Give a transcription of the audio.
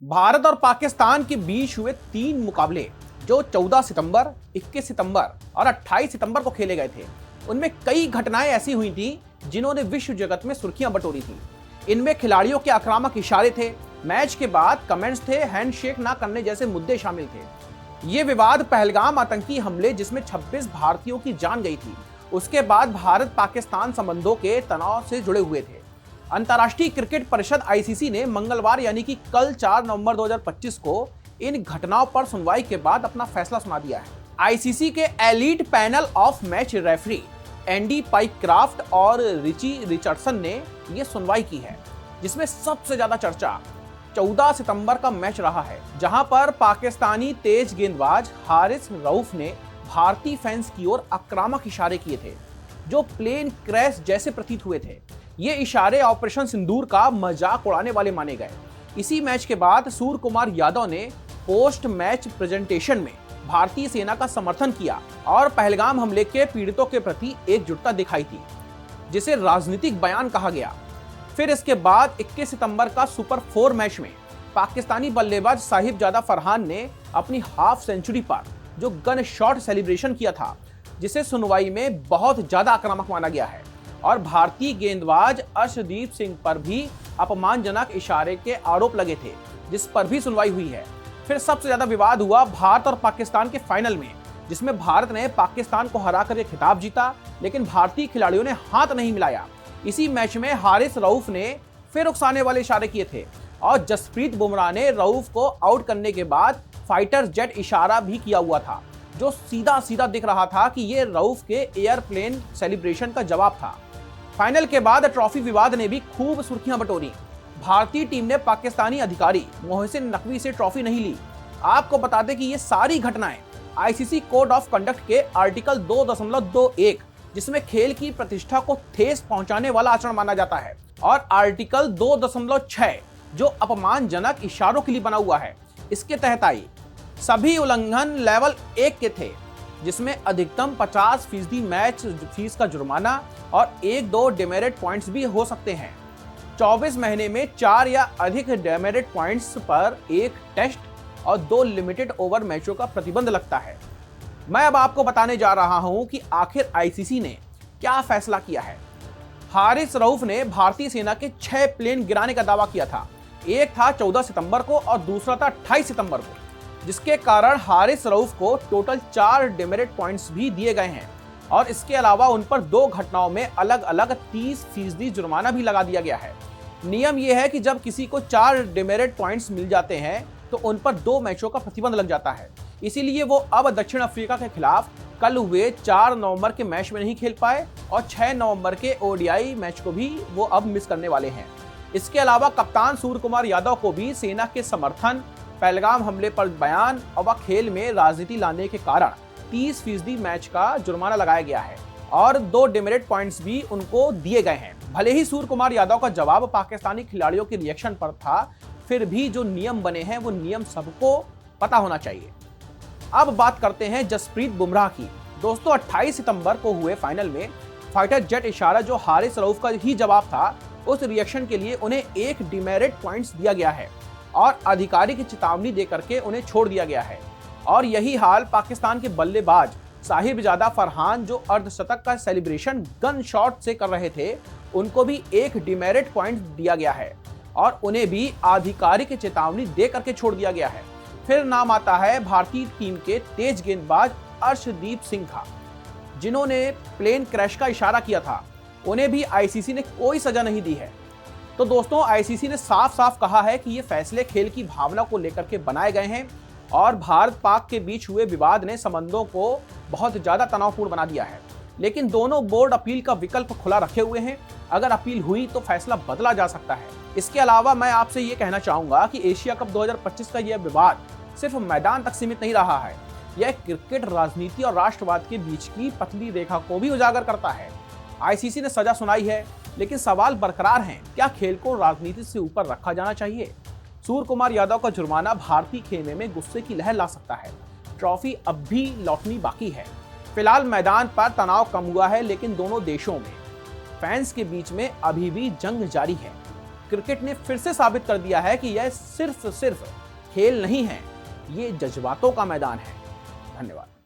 भारत और पाकिस्तान के बीच हुए 3 मुकाबले जो 14 सितंबर, 21 सितंबर और 28 सितंबर को खेले गए थे, उनमें कई घटनाएं ऐसी हुई थी जिन्होंने विश्व जगत में सुर्खियां बटोरी थी। इनमें खिलाड़ियों के आक्रामक इशारे थे, मैच के बाद कमेंट्स थे, हैंडशेक ना करने जैसे मुद्दे शामिल थे। ये विवाद पहलगाम आतंकी हमले जिसमें 26 भारतीयों की जान गई थी, उसके बाद भारत पाकिस्तान संबंधों के तनाव से जुड़े हुए थे। अंतर्राष्ट्रीय क्रिकेट परिषद आईसीसी ने मंगलवार यानी कि कल 4 नवंबर 2025 को इन घटनाओं पर सुनवाई के बाद अपना फैसला सुना दिया है। आईसीसी के elite panel of match referee Andy Pycroft और रिची रिचर्डसन ने यह सुनवाई की है, जिसमें सबसे ज्यादा चर्चा 14 सितंबर का मैच रहा है, जहां पर पाकिस्तानी तेज गेंदबाज हारिस रऊफ ने भारतीय फैंस की ओर आक्रामक इशारे किए थे, जो प्लेन क्रैश जैसे प्रतीत हुए थे। ये इशारे ऑपरेशन सिंदूर का मजाक उड़ाने वाले माने गए। इसी मैच के बाद सूर्य कुमार यादव ने पोस्ट मैच प्रेजेंटेशन में भारतीय सेना का समर्थन किया और पहलगाम हमले के पीड़ितों के प्रति एकजुटता दिखाई थी, जिसे राजनीतिक बयान कहा गया। फिर इसके बाद 21 सितंबर का सुपर 4 मैच में पाकिस्तानी बल्लेबाज साहिबजादा फरहान ने अपनी हाफ सेंचुरी पर जो गन शॉट सेलिब्रेशन किया था, जिसे सुनवाई में बहुत ज्यादा आक्रामक माना गया है। और भारतीय गेंदबाज अर्शदीप सिंह पर भी अपमानजनक इशारे के आरोप लगे थे, जिस पर भी सुनवाई हुई है। फिर सबसे ज्यादा विवाद हुआ भारत और पाकिस्तान के फाइनल में, जिसमें भारत ने पाकिस्तान को हराकर यह खिताब जीता, लेकिन भारतीय खिलाड़ियों ने हाथ नहीं मिलाया। इसी मैच में हारिस रऊफ ने फिर उकसाने वाले इशारे किए थे और जसप्रीत बुमराह ने रऊफ को आउट करने के बाद फाइटर जेट इशारा भी किया हुआ था, जो सीधा सीधा दिख रहा था कि यह रऊफ के एयरप्लेन सेलिब्रेशन का जवाब था। फाइनल के बाद ट्रॉफी विवाद ने भी खूब सुर्खियां बटोरी। भारतीय टीम ने पाकिस्तानी अधिकारी मोहसिन नकवी से ट्रॉफी नहीं ली। आपको बता दें कि ये सारी घटनाएं आईसीसी कोड ऑफ कंडक्ट के आर्टिकल 2.21, जिसमें खेल की प्रतिष्ठा को ठेस पहुंचाने वाला आचरण माना जाता है, और आर्टिकल 2.6 जो अपमानजनक इशारों के लिए बना हुआ है, इसके तहत आई। सभी उल्लंघन लेवल 1 के थे, जिसमें अधिकतम 50% मैच फीस का जुर्माना और 1-2 डेमेरिट पॉइंट्स भी हो सकते हैं। 24 महीने में 4 या अधिक डेमेरिट पॉइंट्स पर 1 टेस्ट और 2 लिमिटेड ओवर मैचों का प्रतिबंध लगता है। मैं अब आपको बताने जा रहा हूं कि आखिर आईसीसी ने क्या फैसला किया है। हारिस रऊफ ने भारतीय सेना के 6 प्लेन गिराने का दावा किया था। एक था 14 सितंबर को और दूसरा था 28 सितंबर को, जिसके कारण हारिस रऊफ को टोटल 4 डेमेरिट पॉइंट्स भी दिए गए हैं, और इसके अलावा उन पर 2 घटनाओं में अलग अलग 30% जुर्माना भी लगा दिया गया है। नियम यह है कि जब किसी को 4 डेमेरिट पॉइंट्स मिल जाते हैं तो उन पर 2 मैचों का प्रतिबंध लग जाता है। इसीलिए वो अब दक्षिण अफ्रीका के खिलाफ कल हुए 4 नवंबर के मैच में नहीं खेल पाए और 6 नवंबर के ओडीआई मैच को भी वो अब मिस करने वाले हैं। इसके अलावा कप्तान सूर्य कुमार यादव को भी सेना के समर्थन, पहलगाम हमले पर बयान और खेल में राजनीति लाने के कारण 30% मैच का जुर्माना लगाया गया है और 2 डेमेरिट पॉइंट्स भी उनको दिए गए हैं। भले ही सूर्य कुमार यादव का जवाब पाकिस्तानी खिलाड़ियों के रिएक्शन पर था, फिर भी जो नियम बने हैं वो नियम सबको पता होना चाहिए। अब बात करते हैं जसप्रीत बुमराह की। दोस्तों, 28 सितंबर को हुए फाइनल में फाइटर जेट इशारा जो हारिस रऊफ का ही जवाब था, उस रिएक्शन के लिए उन्हें 1 डिमेरिट पॉइंट्स दिया गया है और आधिकारिक चेतावनी देकर के उन्हें छोड़ दिया गया है। और यही हाल पाकिस्तान के बल्लेबाज साहिबजादा फरहान जो अर्धशतक का सेलिब्रेशन गन शॉट से कर रहे थे, उनको भी 1 डिमेरिट पॉइंट दिया गया है और उन्हें भी आधिकारिक चेतावनी दे करके छोड़ दिया गया है। फिर नाम आता है भारतीय टीम के तेज गेंदबाज अर्शदीप सिंह का, जिन्होंने प्लेन क्रैश का इशारा किया था। उन्हें भी आईसीसी ने कोई सजा नहीं दी है। तो दोस्तों, आईसीसी ने साफ साफ कहा है कि ये फैसले खेल की भावना को लेकर के बनाए गए हैं और भारत पाक के बीच हुए विवाद ने संबंधों को बहुत ज्यादा तनावपूर्ण बना दिया है। लेकिन दोनों बोर्ड अपील का विकल्प खुला रखे हुए हैं। अगर अपील हुई तो फैसला बदला जा सकता है। इसके अलावा मैं आपसे ये कहना चाहूंगा कि एशिया कप 2025 का यह विवाद सिर्फ मैदान तक सीमित नहीं रहा है। यह क्रिकेट, राजनीति और राष्ट्रवाद के बीच की पतली रेखा को भी उजागर करता है। आईसीसी ने सजा सुनाई है, लेकिन सवाल बरकरार हैं, क्या खेल को राजनीति से ऊपर रखा जाना चाहिए? सूर्य कुमार यादव का जुर्माना भारतीय खेमे में गुस्से की लहर ला सकता है। ट्रॉफी अब भी लौटनी बाकी है। फिलहाल मैदान पर तनाव कम हुआ है, लेकिन दोनों देशों में फैंस के बीच में अभी भी जंग जारी है। क्रिकेट ने फिर से साबित कर दिया है कि यह सिर्फ खेल नहीं है, ये जज्बातों का मैदान है। धन्यवाद।